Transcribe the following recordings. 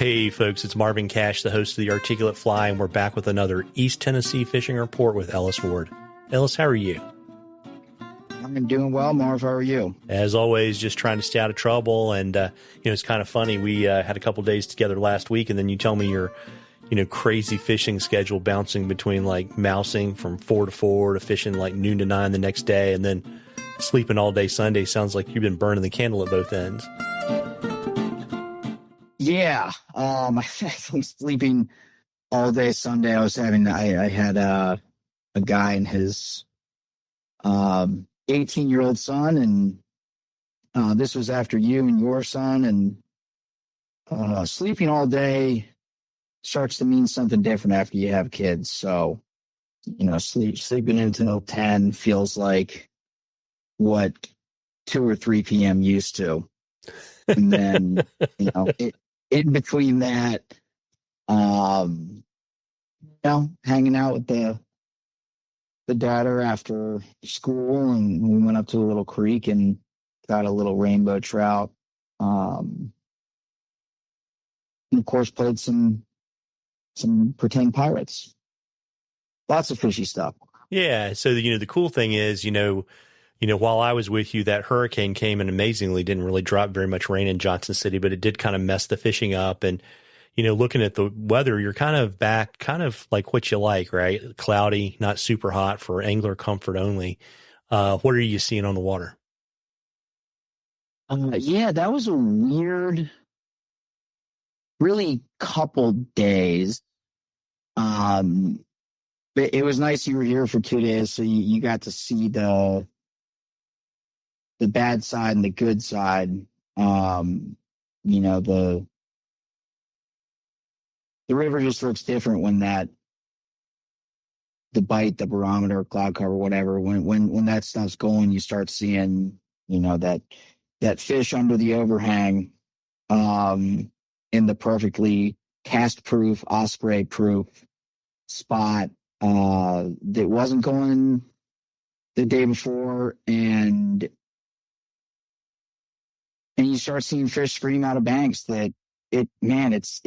Hey folks, it's Marvin Cash, the host of The Articulate Fly, and we're back with another East Tennessee fishing report with Ellis Ward. Ellis, how are you? I'm doing well, Marv. How are you? As always, just trying to stay out of trouble. And, it's kind of funny. We had a couple days together last week, and then you tell me your, crazy fishing schedule bouncing between like mousing from 4 to 4 to fishing like noon to 9 the next day, and then sleeping all day Sunday. Sounds like you've been burning the candle at both ends. Yeah, I was sleeping all day Sunday. I had a guy and his 18-year-old son, and this was after you and your son, and sleeping all day starts to mean something different after you have kids. So, sleeping until 10 feels like what 2 or 3 p.m. used to. And then, in between that, hanging out with the daughter after school, and we went up to a little creek and got a little rainbow trout. And of course, played some pretend pirates. Lots of fishy stuff. Yeah. So, the cool thing is, while I was with you, that hurricane came and amazingly didn't really drop very much rain in Johnson City, but it did kind of mess the fishing up. And, looking at the weather, you're kind of back, kind of like what you like, right? Cloudy, not super hot, for angler comfort only. What are you seeing on the water? Yeah, that was a weird, really couple days. But it was nice you were here for 2 days, so you got to see the bad side and the good side. The river just looks different when the bite, the barometer, cloud cover, whatever, when that stuff's going, you start seeing, that fish under the overhang, in the perfectly cast-proof, osprey-proof spot, that wasn't going the day before, and you start seeing fish scream out of banks that it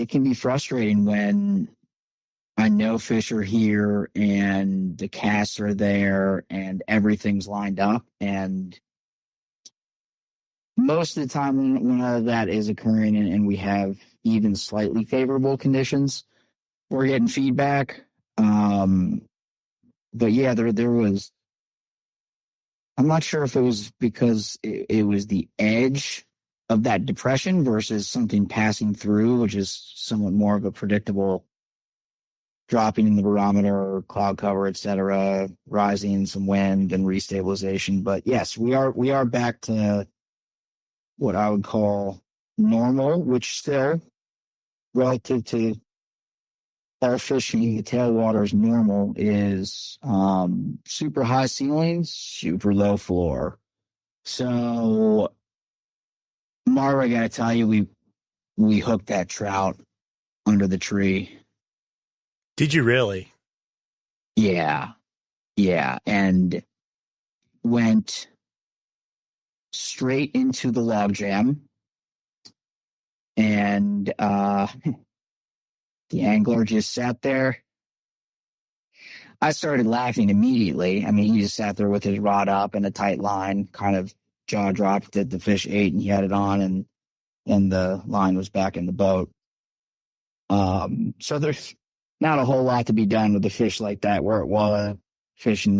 can be frustrating when I know fish are here and the casts are there and everything's lined up. And most of the time when that is occurring and we have even slightly favorable conditions, we're getting feedback. But yeah, there was, I'm not sure if it was because it was the edge of that depression versus something passing through, which is somewhat more of a predictable dropping in the barometer, cloud cover, etc., rising, some wind and restabilization. But yes, we are back to what I would call normal, which still, relative to our fishing, the tailwater is normal, is super high ceilings, super low floor. So, Marv, I gotta tell you, we hooked that trout under the tree. Did you really? Yeah, and went straight into the logjam, and the angler just sat there. I started laughing immediately. I mean, he just sat there with his rod up and a tight line, kind of jaw dropped that the fish ate, and he had it on, and the line was back in the boat. So there's not a whole lot to be done with a fish like that, where it was fishing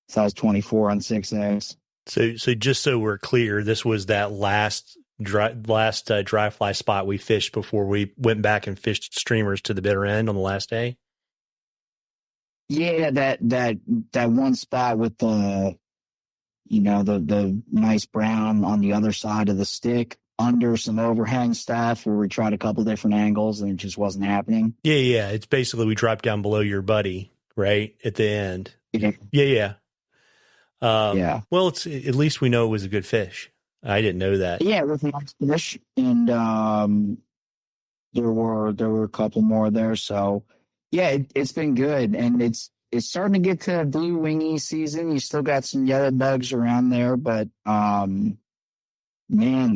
size 24 on 6X. So just so we're clear, this was that last dry fly spot we fished before we went back and fished streamers to the bitter end on the last day. Yeah, that one spot with the nice brown on the other side of the stick under some overhang stuff, where we tried a couple different angles and it just wasn't happening. Yeah. It's basically we dropped down below your buddy, right, at the end. Yeah. Yeah. Yeah. Well, it's at least we know it was a good fish. I didn't know that. Yeah, it was a nice fish, and there were a couple more there. So yeah, it's been good, and it's starting to get to blue wingy season. You still got some yellow bugs around there, but man,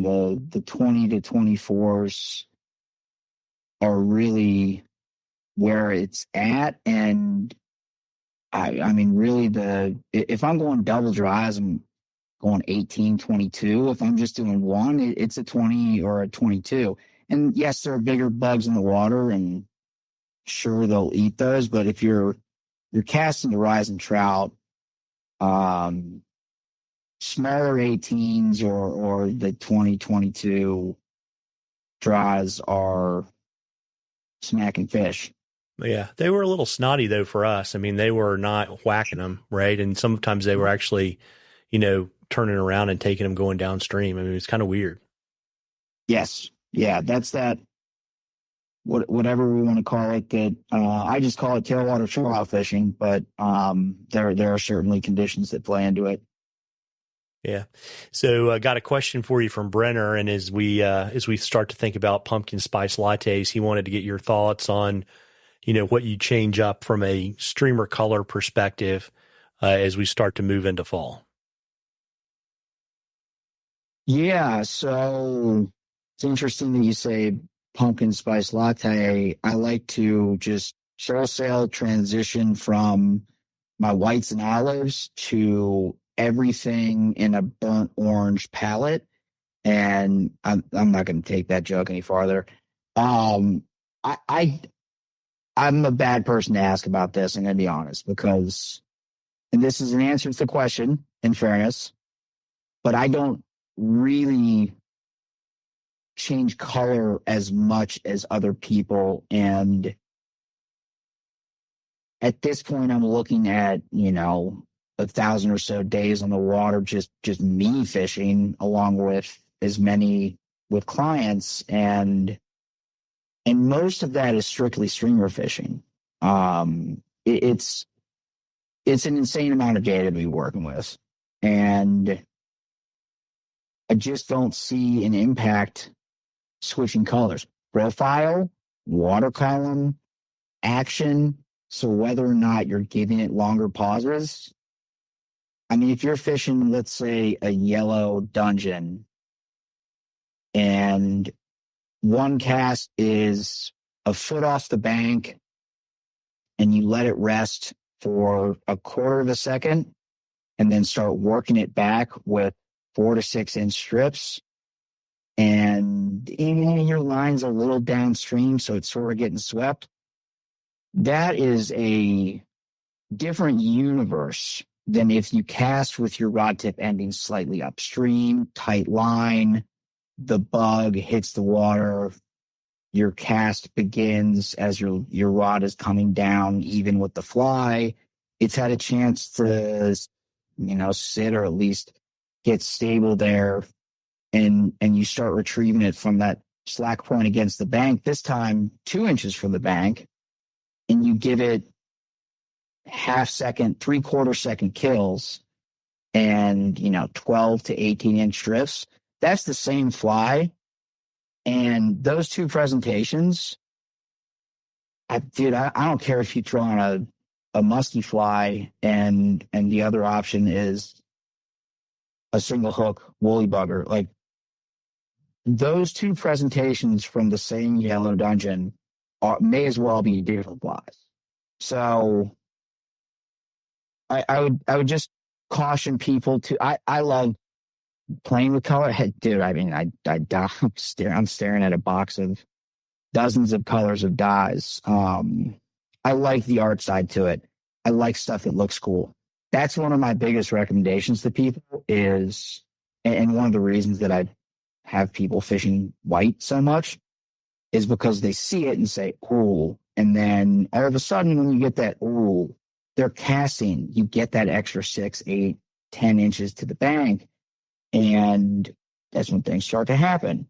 the 20 to 24s are really where it's at. And I mean, really, if I'm going double dries, I'm going 18, 22. If I'm just doing one, it's a 20 or a 22. And yes, there are bigger bugs in the water, and sure, they'll eat those. But if you're casting the rising trout, smaller 18s or the 20, 22 dries are smacking fish. Yeah, they were a little snotty though for us. I mean, they were not whacking them, right? And sometimes they were actually, turning around and taking them going downstream. I mean, it's kind of weird. Yes. Yeah, that's that, whatever we want to call it. That I just call it tailwater trout fishing, but there are certainly conditions that play into it. Yeah. So I got a question for you from Brenner. And as we start to think about pumpkin spice lattes, he wanted to get your thoughts on, what you change up from a streamer color perspective as we start to move into fall. Yeah. So it's interesting that you say pumpkin spice latte. I like to just wholesale transition from my whites and olives to everything in a burnt orange palette. And I'm not going to take that joke any farther. I'm a bad person to ask about this. I'm going to be honest, because, and this is an answer to the question, in fairness, but I don't really change color as much as other people. And at this point, I'm looking at, 1,000 or so days on the water, just me fishing, along with as many with clients. And most of that is strictly streamer fishing. It's an insane amount of data to be working with. And I just don't see an impact switching colors. Profile, water column, action. So whether or not you're giving it longer pauses. I mean, if you're fishing, let's say, a yellow dungeon, and one cast is a foot off the bank and you let it rest for a quarter of a second and then start working it back with 4 to 6 inch strips, and even your line's a little downstream, so it's sort of getting swept, that is a different universe than if you cast with your rod tip ending slightly upstream, tight line, the bug hits the water, your cast begins as your rod is coming down, even with the fly. It's had a chance to, sit or at least get stable there, and you start retrieving it from that slack point against the bank, this time 2 inches from the bank, and you give it half second, 3/4 second kills and, 12 to 18 inch drifts. That's the same fly. And those two presentations, I don't care if you throw on a musky fly and the other option is a single hook woolly bugger. Like, those two presentations from the same yellow dungeon may as well be different flies. So I would just caution people to, I love playing with color. Dude, I mean, I'm staring at a box of dozens of colors of dyes. I like the art side to it. I like stuff that looks cool. That's one of my biggest recommendations to people is, and one of the reasons that I have people fishing white so much is because they see it and say, ooh. And then all of a sudden when you get that, ooh, they're casting, you get that extra 6, 8, 10 inches to the bank. And that's when things start to happen.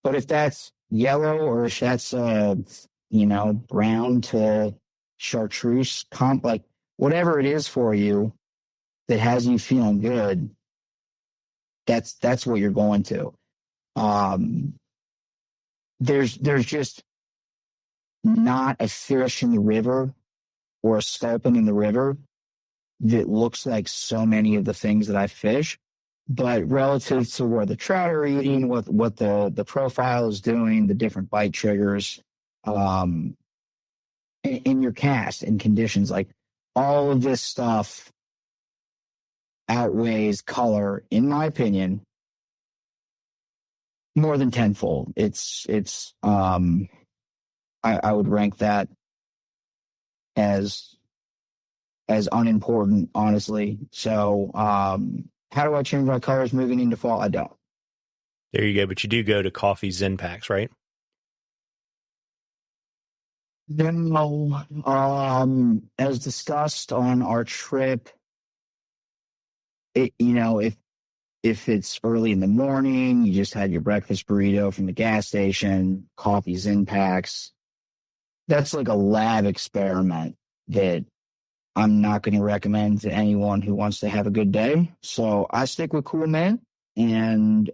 But if that's yellow or if that's, brown to chartreuse comp, like whatever it is for you that has you feeling good, that's what you're going to. There's just not a fish in the river or a sculpin in the river that looks like so many of the things that I fish. But relative to where the trout are eating, what the profile is doing, the different bite triggers, in your cast and conditions. Like, all of this stuff outweighs color, in my opinion, more than tenfold. I would rank that as unimportant, honestly. So, how do I change my colors moving into fall? I don't. There you go. But you do go to Coffee Zen Packs, right? No. As discussed on our trip, if it's early in the morning, you just had your breakfast burrito from the gas station, Coffee's in packs. That's like a lab experiment that I'm not going to recommend to anyone who wants to have a good day. So I stick with Cool Mint, and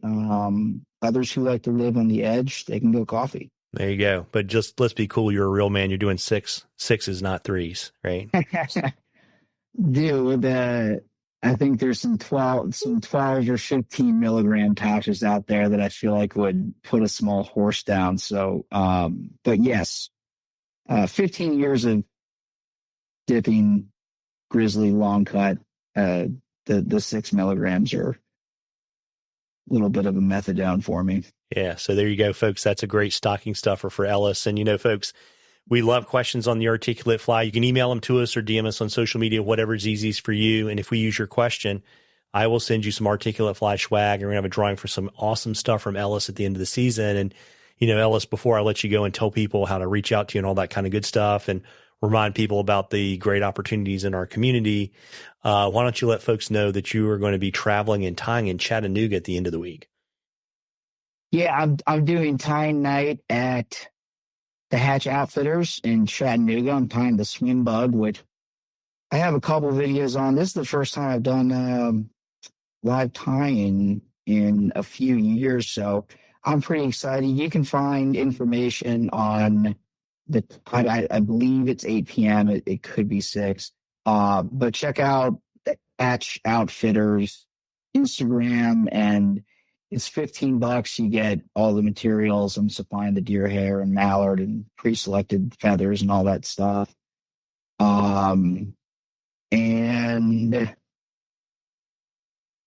others who like to live on the edge, they can go coffee. There you go. But just let's be cool. You're a real man. You're doing sixes, not threes, right? Dude, I think there's some 12 or 15 milligram touches out there that I feel like would put a small horse down. So, but yes, 15 years of dipping Grizzly long cut, the 6 milligrams are a little bit of a methadone for me. Yeah. So there you go, folks. That's a great stocking stuffer for Ellis. And, folks, we love questions on the articulate fly. You can email them to us or DM us on social media, whatever is easiest for you. And if we use your question, I will send you some articulate fly swag. And we're going to have a drawing for some awesome stuff from Ellis at the end of the season. And, Ellis, before I let you go and tell people how to reach out to you and all that kind of good stuff and remind people about the great opportunities in our community, why don't you let folks know that you are going to be traveling and tying in Chattanooga at the end of the week? Yeah, I'm doing tying night at the Hatch Outfitters in Chattanooga. I'm tying the swim bug, which I have a couple videos on. This is the first time I've done live tying in a few years, so I'm pretty excited. You can find information on I believe it's 8 p.m. It could be 6. But check out the Hatch Outfitters Instagram, and it's $15. You get all the materials. I'm supplying the deer hair and mallard and pre-selected feathers and all that stuff. And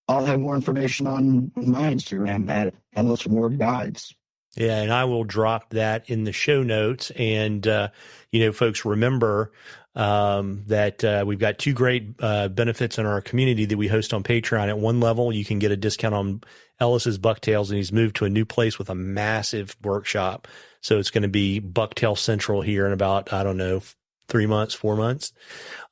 I'll have more information on my Instagram at Ellis Ward Guides. Yeah, and I will drop that in the show notes. And, folks, remember that we've got 2 great benefits in our community that we host on Patreon. At one level, you can get a discount on Ellis's bucktails, and he's moved to a new place with a massive workshop. So it's going to be Bucktail Central here in about, 3 months, 4 months.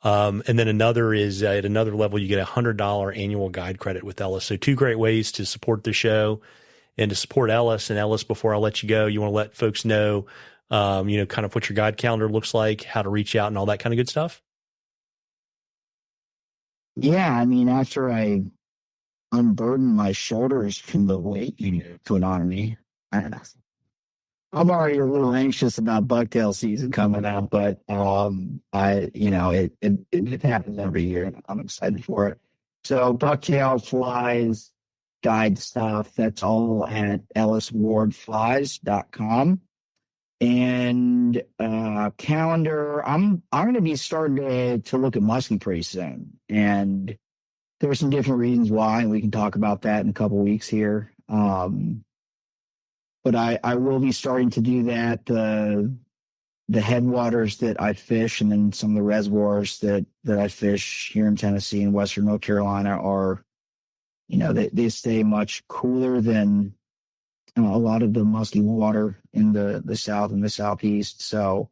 And then another is at another level, you get a $100 annual guide credit with Ellis. So 2 great ways to support the show and to support Ellis. And Ellis, before I let you go, you want to let folks know, kind of what your guide calendar looks like, how to reach out and all that kind of good stuff? Yeah, I mean, after I unburden my shoulders from the weight you put on me, I'm already a little anxious about bucktail season coming out, but it happens every year, and I'm excited for it. So bucktail flies, guide stuff, that's all at elliswardflies.com. And calendar, I'm going to be starting to look at muskie pretty soon, and there are some different reasons why, and we can talk about that in a couple weeks here. But I will be starting to do that. The headwaters that I fish, and then some of the reservoirs that I fish here in Tennessee and Western North Carolina are, they stay much cooler than a lot of the musky water in the South and the Southeast. So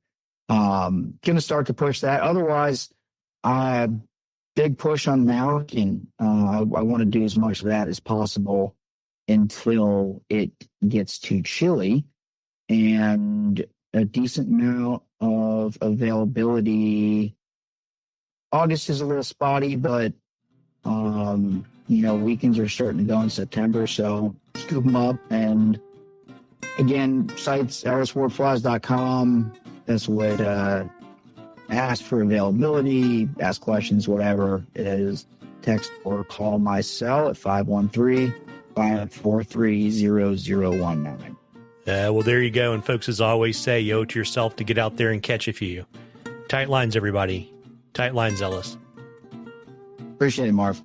going to start to push that. Otherwise, big push on malik, and I want to do as much of that as possible until it gets too chilly, and a decent amount of availability. August is a little spotty, but weekends are starting to go in September, so scoop them up. And again, sites elliswardflies.com. That's what ask for availability, ask questions, whatever it is. Text or call my cell at 513-543-0019. Well, there you go. And folks, as I always say, you owe it to yourself to get out there and catch a few. Tight lines, everybody. Tight lines, Ellis. Appreciate it, Marv.